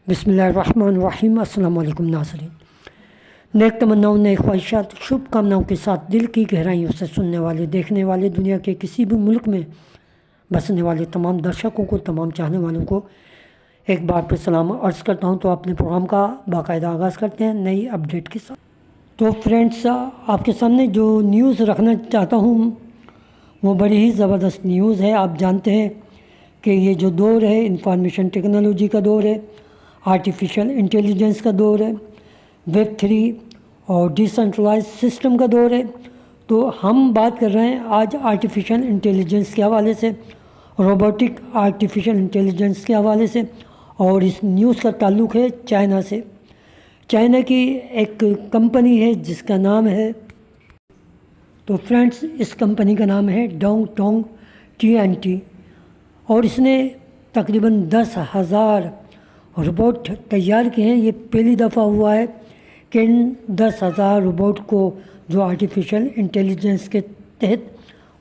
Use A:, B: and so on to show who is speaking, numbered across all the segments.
A: बिस्मिल्लाहिर्रहमानिर्रहीम। अस्सलाम वालेकुम नाज़रीन। नेक तमन्नाओं, नेक ख्वाहिशात, शुभकामनाओं के साथ दिल की गहराइयों से सुनने वाले, देखने वाले, दुनिया के किसी भी मुल्क में बसने वाले तमाम दर्शकों को, तमाम चाहने वालों को एक बार फिर सलाम अर्ज़ करता हूँ। तो अपने प्रोग्राम का बाकायदा आगाज़ करते हैं नई अपडेट के साथ। तो फ्रेंड्स, आपके सामने जो न्यूज़ रखना चाहता हूँ वो बड़ी ही ज़बरदस्त न्यूज़ है। आप जानते हैं कि ये जो दौर है इंफॉर्मेशन टेक्नोलॉजी का दौर है, आर्टिफिशियल इंटेलिजेंस का दौर है, वेब 3 और डिसेंट्रलाइज सिस्टम का दौर है। तो हम बात कर रहे हैं आज आर्टिफिशियल इंटेलिजेंस के हवाले से, रोबोटिक आर्टिफिशियल इंटेलिजेंस के हवाले से। और इस न्यूज़ का ताल्लुक़ है चाइना से। चाइना की एक कंपनी है जिसका नाम है, तो फ्रेंड्स इस कंपनी का नाम है डोंगटोंग TNT, और इसने तकरीबन 10,000 रोबोट तैयार किए हैं। ये पहली दफ़ा हुआ है कि इन 10,000 रोबोट को जो आर्टिफिशियल इंटेलिजेंस के तहत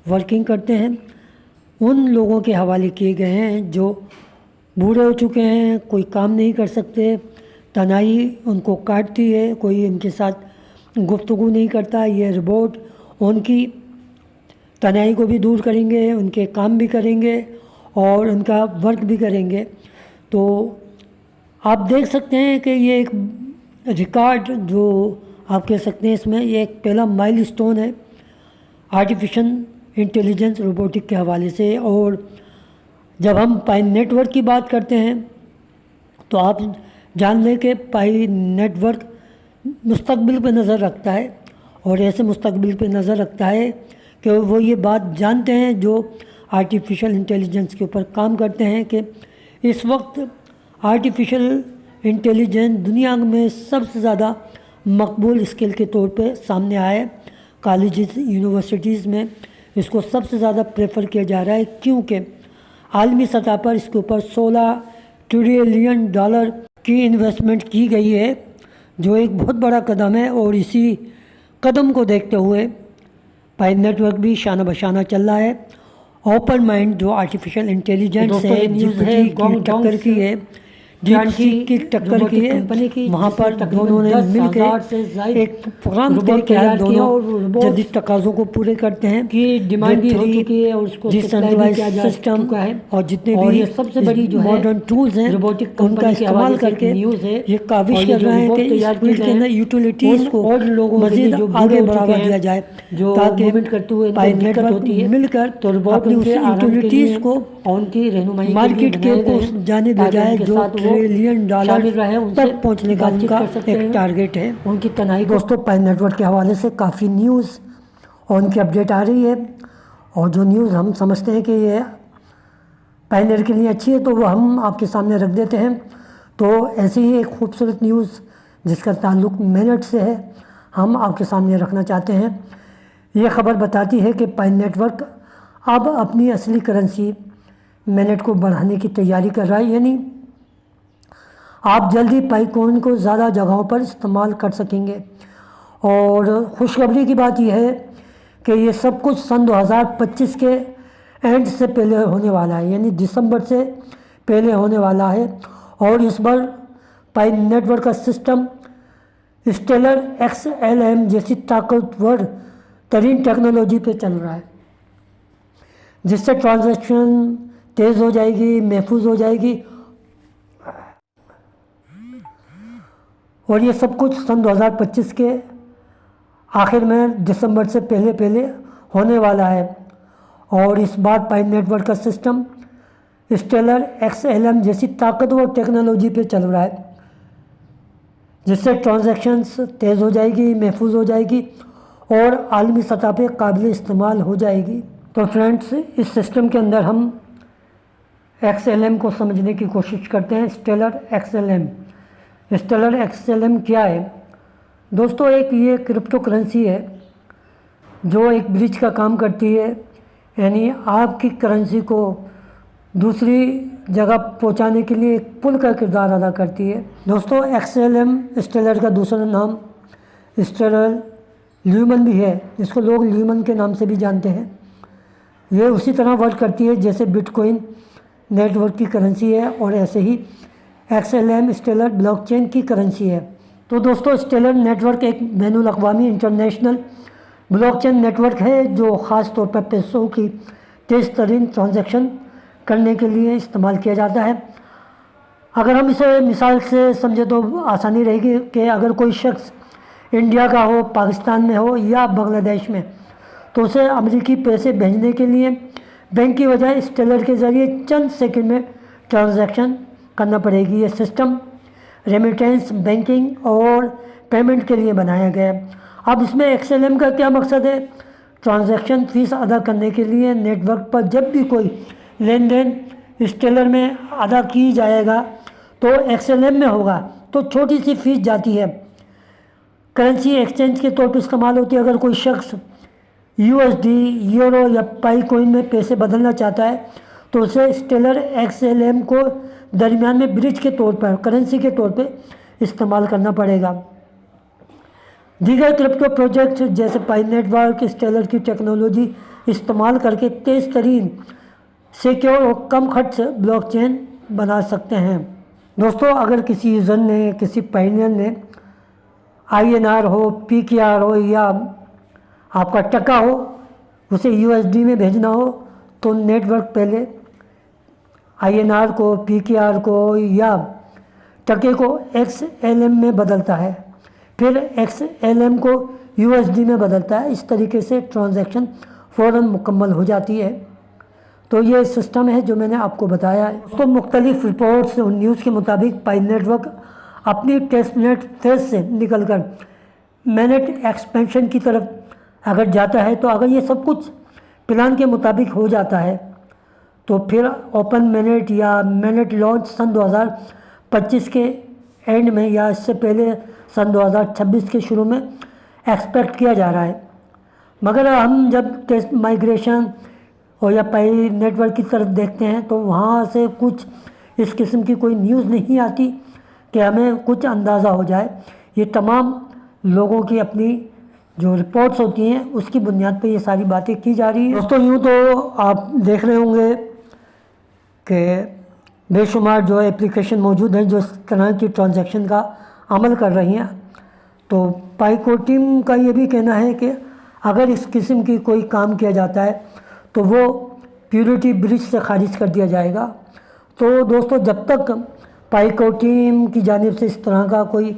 A: वर्किंग करते हैं उन लोगों के हवाले किए गए हैं जो बूढ़े हो चुके हैं, कोई काम नहीं कर सकते, तनाई उनको काटती है, कोई इनके साथ गुफ्तगू नहीं करता। ये रोबोट उनकी तनाई को भी दूर करेंगे, उनके काम भी करेंगे और उनका वर्क भी करेंगे। तो आप देख सकते हैं कि ये एक रिकॉर्ड जो आप कह सकते हैं, इसमें ये एक पहला माइलस्टोन है आर्टिफिशियल इंटेलिजेंस रोबोटिक के हवाले से। और जब हम पाई नेटवर्क की बात करते हैं तो आप जान लें कि पाई नेटवर्क मुस्तकबिल पे नज़र रखता है, और ऐसे मुस्तकबिल पे नज़र रखता है कि वो ये बात जानते हैं जो आर्टिफिशियल इंटेलिजेंस के ऊपर काम करते हैं कि इस वक्त आर्टिफिशियल इंटेलिजेंस दुनिया में सबसे ज़्यादा मकबूल स्किल के तौर पे सामने आया है। कॉलेजेस, यूनिवर्सिटीज़ में इसको सबसे ज़्यादा प्रेफर किया जा रहा है, क्योंकि आलमी सतह पर इसके ऊपर $16 ट्रिलियन की इन्वेस्टमेंट की गई है, जो एक बहुत बड़ा कदम है। और इसी कदम को देखते हुए पाई नेटवर्क भी शाना बशाना चल रहा है। ओपन माइंड जो आर्टिफिशियल इंटेलिजेंस है, न्यूज़ है टक्कर की है, DeepSeek की टक्कर की है, कंपनी की, वहाँ पर दोनों ने मिलकर एक प्रोग्राम तय किया है। दोनों जदीद तकाज़ों को पूरे करते हैं कि डिमांड भी हो चुकी है और उसको डिसेंट्रलाइज सिस्टम है, और जितने भी सबसे बड़ी जो मॉडर्न टूल्स हैं रोबोटिक उनका इस्तेमाल करके ये काबिश कर रहे हैं कि इस फील्ड के अंदर यूटिलिटीज़ को और लोगों मज़ीद आगे बढ़ावा दिया जाए, ताकि पाई नेटवर्क मिलकर तो अपनी उस यूटिलिटीज़ को उनकी रहनुमाई मार्केट के जाने दिया जाए जो $1 ट्रिलियन तक पहुंचने का उनका एक टारगेट है। उनकी तनाई दोस्तों पाई नेटवर्क के हवाले से काफ़ी न्यूज़ और उनकी अपडेट आ रही है, और जो न्यूज़ हम समझते हैं कि ये पाई नेटवर्क के लिए अच्छी है तो वो हम आपके सामने रख देते हैं। तो ऐसी ही एक खूबसूरत न्यूज़ जिसका ताल्लुक़ मिनट से है हम आपके सामने रखना चाहते हैं। ये खबर बताती है कि पाई नेटवर्क अब अपनी असली करेंसी मिनट को बढ़ाने की तैयारी कर रहा है, यानी आप जल्दी पाई कॉइन को ज़्यादा जगहों पर इस्तेमाल कर सकेंगे। और खुशखबरी की बात यह है कि ये सब कुछ सन 2025 के एंड से पहले होने वाला है, यानी दिसंबर से पहले होने वाला है। और इस बार पाई नेटवर्क का सिस्टम स्टेलर XLM जैसी ताकतवर तरीन टेक्नोलॉजी पे चल रहा है, जिससे ट्रांजैक्शन तेज़ हो जाएगी, महफूज हो जाएगी। और ये सब कुछ सन 2025 के आखिर में दिसंबर से पहले होने वाला है। और इस बार पाई नेटवर्क का सिस्टम स्टेलर XLM जैसी ताकतवर टेक्नोलॉजी पे चल रहा है, जिससे ट्रांजैक्शंस तेज़ हो जाएगी, महफूज हो जाएगी और आलमी सतह पे काबिल इस्तेमाल हो जाएगी। तो फ्रेंड्स, इस सिस्टम के अंदर हम XLM को समझने की कोशिश करते हैं। स्टेलर XLM क्या है दोस्तों? एक ये क्रिप्टो करेंसी है जो एक ब्रिज का काम करती है, यानी आपकी करेंसी को दूसरी जगह पहुंचाने के लिए एक पुल का किरदार अदा करती है। दोस्तों XLM स्टेलर का दूसरा नाम स्टेलर ल्यूमन भी है, इसको लोग ल्यूमन के नाम से भी जानते हैं। ये उसी तरह वर्क करती है जैसे बिटकॉइन नेटवर्क की करेंसी है, और ऐसे ही XLM स्टेलर ब्लॉकचेन की करेंसी है। तो दोस्तों, स्टेलर नेटवर्क एक बैनुल-अक़वामी इंटरनेशनल ब्लॉकचेन नेटवर्क है जो ख़ास तौर पर पैसों की तेज़ तरीन ट्रांजैक्शन करने के लिए इस्तेमाल किया जाता है। अगर हम इसे मिसाल से समझे तो आसानी रहेगी कि अगर कोई शख्स इंडिया का हो, पाकिस्तान में हो या बांग्लादेश में, तो उसे अमेरिकी पैसे भेजने के लिए बैंक की बजाय स्टेलर के ज़रिए चंद सेकंड में ट्रांजैक्शन करना पड़ेगी। ये सिस्टम रेमिटेंस, बैंकिंग और पेमेंट के लिए बनाया गया है। अब इसमें XLM का क्या मकसद है? ट्रांजैक्शन फ़ीस अदा करने के लिए नेटवर्क पर जब भी कोई लेन देन स्टेलर में अदा की जाएगा तो XLM में होगा तो छोटी सी फ़ीस जाती है। करेंसी एक्सचेंज के तौर पर इस्तेमाल होती है। अगर कोई शख्स USD, यूरो या पाई कोइन में पैसे बदलना चाहता है तो उसे स्टेलर XLM को दरमियान में ब्रिज के तौर पर, करेंसी के तौर पे इस्तेमाल करना पड़ेगा। दीगर क्रिप्टो प्रोजेक्ट जैसे पाई नेटवर्क स्टेलर की टेक्नोलॉजी इस्तेमाल करके तेज़ तरीन, सिक्योर और कम खर्च ब्लॉकचेन बना सकते हैं। दोस्तों, अगर किसी यूज़र ने, किसी पायनियर ने INR हो, PKR हो या आपका टका हो, उसे USD में भेजना हो तो नेटवर्क पहले INR को, PKR को या टके को XLM में बदलता है, फिर XLM को USD में बदलता है। इस तरीके से ट्रांजैक्शन फ़ौरन मुकम्मल हो जाती है। तो ये सिस्टम है जो मैंने आपको बताया है। तो मुख्तलिफ रिपोर्ट्स और न्यूज़ के मुताबिक पाई नेटवर्क अपनी टेस्टनेट फेज से निकलकर मैनेट एक्सपेंशन की तरफ अगर जाता है, तो अगर ये सब कुछ प्लान के मुताबिक हो जाता है तो फिर ओपन मैनेट या मैनेट लॉन्च सन 2025 के एंड में या इससे पहले सन 2026 के शुरू में एक्सपेक्ट किया जा रहा है। मगर हम जब टेस्ट माइग्रेशन और या पाई नेटवर्क की तरफ देखते हैं तो वहाँ से कुछ इस किस्म की कोई न्यूज़ नहीं आती कि हमें कुछ अंदाज़ा हो जाए। ये तमाम लोगों की अपनी जो रिपोर्ट्स होती हैं उसकी बुनियाद पर ये सारी बातें की जा रही हैं। दोस्तों, यूँ तो आप देख रहे होंगे कि बेशुमार जो एप्लीकेशन मौजूद हैं जो इस तरह की ट्रांजैक्शन का अमल कर रही हैं। तो पाईको टीम का ये भी कहना है कि अगर इस किस्म की कोई काम किया जाता है तो वो प्योरिटी ब्रिज से खारिज कर दिया जाएगा। तो दोस्तों, जब तक पाईको टीम की जानिब से इस तरह का कोई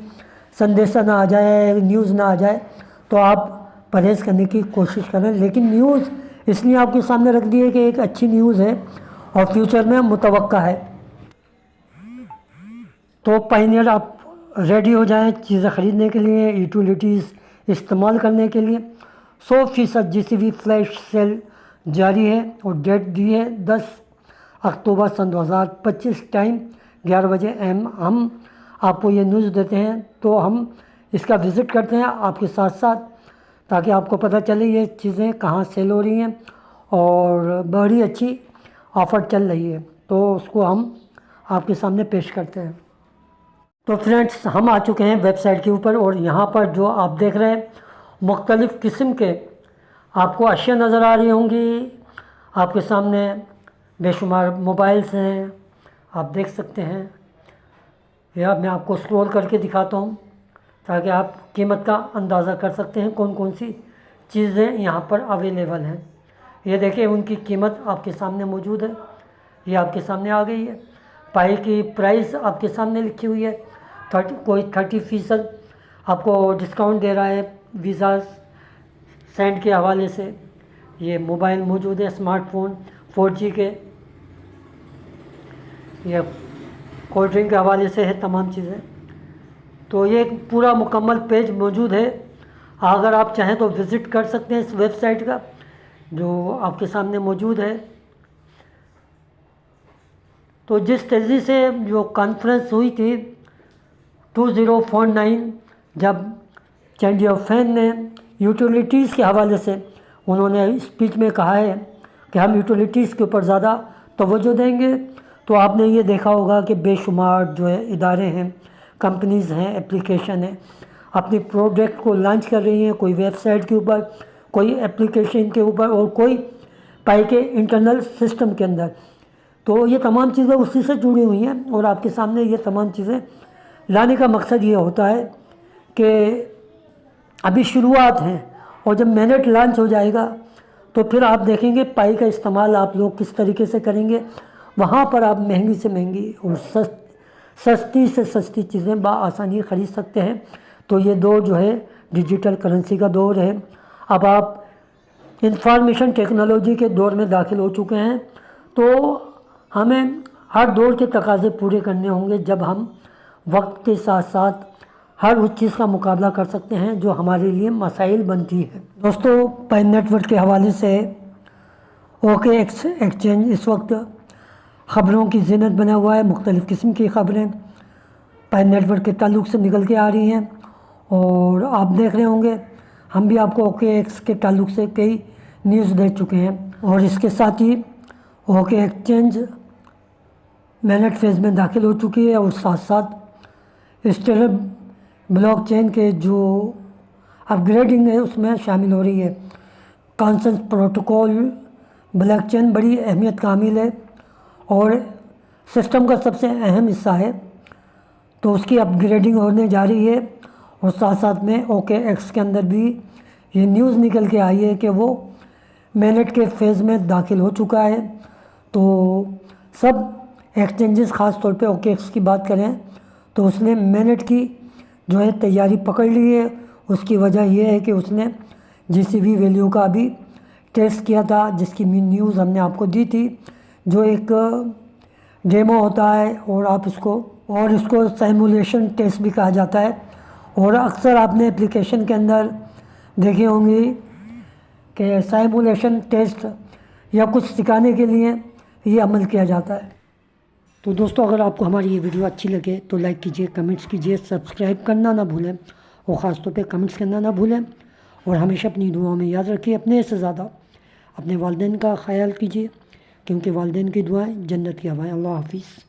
A: संदेशा ना आ जाए, न्यूज़ ना आ जाए, तो आप परहेज़ करने की कोशिश करें। लेकिन न्यूज़ इसलिए आपके सामने रख दी है कि एक अच्छी न्यूज़ है और फ्यूचर में मुतवक्का है। तो पायनियर आप रेडी हो जाएं चीज़ें ख़रीदने के लिए, यूटिलिटीज़ इस्तेमाल करने के लिए। 100% GCV फ्लैश सेल जारी है और डेट दी है 10 अक्टूबर सन 2025, टाइम 11 बजे AM। हम आपको ये न्यूज़ देते हैं तो हम इसका विज़िट करते हैं आपके साथ साथ, ताकि आपको पता चले ये चीज़ें कहाँ सेल हो रही हैं और बड़ी अच्छी ऑफ़र चल रही है, तो उसको हम आपके सामने पेश करते हैं। तो फ्रेंड्स, हम आ चुके हैं वेबसाइट के ऊपर और यहाँ पर जो आप देख रहे हैं मुख्तलिफ़ किस्म के आपको अशिया नज़र आ रही होंगी। आपके सामने बेशुमार मोबाइल्स हैं, आप देख सकते हैं। या मैं आपको स्क्रॉल करके दिखाता हूँ ताकि आप कीमत का अंदाज़ा कर सकते हैं कौन कौन सी चीज़ें यहाँ पर अवेलेबल हैं। ये देखिए, उनकी कीमत आपके सामने मौजूद है, ये आपके सामने आ गई है। पाई की प्राइस आपके सामने लिखी हुई है। कोई 30% आपको डिस्काउंट दे रहा है वीज़ा सेंड के हवाले से। ये मोबाइल मौजूद है, स्मार्टफोन 4G के, या कोल्ड ड्रिंक के हवाले से है तमाम चीज़ें। तो ये एक पूरा मुकम्मल पेज मौजूद है। अगर आप चाहें तो विज़िट कर सकते हैं इस वेबसाइट का जो आपके सामने मौजूद है। तो जिस तेज़ी से जो कॉन्फ्रेंस हुई थी 2049, जब चैन जिओफेंग ने यूटिलिटीज़ के हवाले से उन्होंने स्पीच में कहा है कि हम यूटिलिटीज़ के ऊपर ज़्यादा तवज्जो देंगे, तो आपने ये देखा होगा कि बेशुमार जो है इदारे हैं, कंपनीज़ हैं, एप्लीकेशन हैं, अपनी प्रोडक्ट को लॉन्च कर रही हैं, कोई वेबसाइट के ऊपर, कोई एप्लीकेशन के ऊपर और कोई पाई के इंटरनल सिस्टम के अंदर। تو یہ تمام چیزیں اسی سے جڑی ہوئی ہیں اور آپ کے سامنے یہ تمام چیزیں لانے کا مقصد یہ ہوتا ہے کہ ابھی شروعات ہیں، اور جب مینٹ لانچ ہو جائے گا تو پھر آپ دیکھیں گے پائی کا استعمال آپ لوگ کس طریقے سے کریں گے، وہاں پر آپ مہنگی سے مہنگی اور سستی سے سستی چیزیں بآسانی خرید سکتے ہیں۔ تو یہ دور جو ہے ڈیجیٹل کرنسی کا دور ہے۔ اب آپ انفارمیشن ٹیکنالوجی کے دور میں داخل ہو چکے ہیں، تو ہمیں ہر دور کے تقاضے پورے کرنے ہوں گے جب ہم وقت کے ساتھ ساتھ ہر اس چیز کا مقابلہ کر سکتے ہیں جو ہمارے لیے مسائل بنتی ہے۔ دوستو، پائی نیٹ ورک کے حوالے سے اوکے ایکسچینج اس وقت خبروں کی زینت بنا ہوا ہے۔ مختلف قسم کی خبریں پائی نیٹ ورک کے تعلق سے نکل کے آ رہی ہیں، اور آپ دیکھ رہے ہوں گے ہم بھی آپ کو اوکے ایکس کے تعلق سے کئی نیوز دے چکے ہیں، اور اس کے ساتھ ہی اوکے ایکسچینج مینٹ فیز میں داخل ہو چکی ہے، اور ساتھ ساتھ اسٹیلر بلاک چین کے جو اپ گریڈنگ ہے اس میں شامل ہو رہی ہے۔ کانسنس پروٹوکول بلاک چین بڑی اہمیت کا حامل ہے اور سسٹم کا سب سے اہم حصہ ہے، تو اس کی اپ گریڈنگ ہونے جا رہی ہے، اور ساتھ ساتھ میں اوکے ایکس کے اندر بھی یہ نیوز نکل کے آئی ہے کہ وہ مینٹ کے فیز میں داخل ہو چکا ہے۔ تو سب ایکسچینجز، خاص طور پہ اوکے ایکس کی بات کریں تو اس نے مینٹ کی جو ہے تیاری پکڑ لی ہے۔ اس کی وجہ یہ ہے کہ اس نے جی سی وی ویلیو کا بھی ٹیسٹ کیا تھا، جس کی نیوز ہم نے آپ کو دی تھی، جو ایک ڈیمو ہوتا ہے اور آپ اس کو سیمولیشن ٹیسٹ بھی کہا جاتا ہے، اور اکثر آپ نے اپلیکیشن کے اندر دیکھے ہوں گے کہ سیمولیشن ٹیسٹ یا کچھ سکھانے کے لیے یہ عمل کیا جاتا ہے۔ تو دوستو، اگر آپ کو ہماری یہ ویڈیو اچھی لگے تو لائک کیجئے، کمنٹس کیجئے، سبسکرائب کرنا نہ بھولیں، اور خاص طور پہ کمنٹس کرنا نہ بھولیں، اور ہمیشہ اپنی دعاؤں میں یاد رکھیے اپنے سے زیادہ اپنے والدین کا خیال کیجئے، کیونکہ والدین کی دعائیں جنت کی ہوائیں۔ اللہ حافظ۔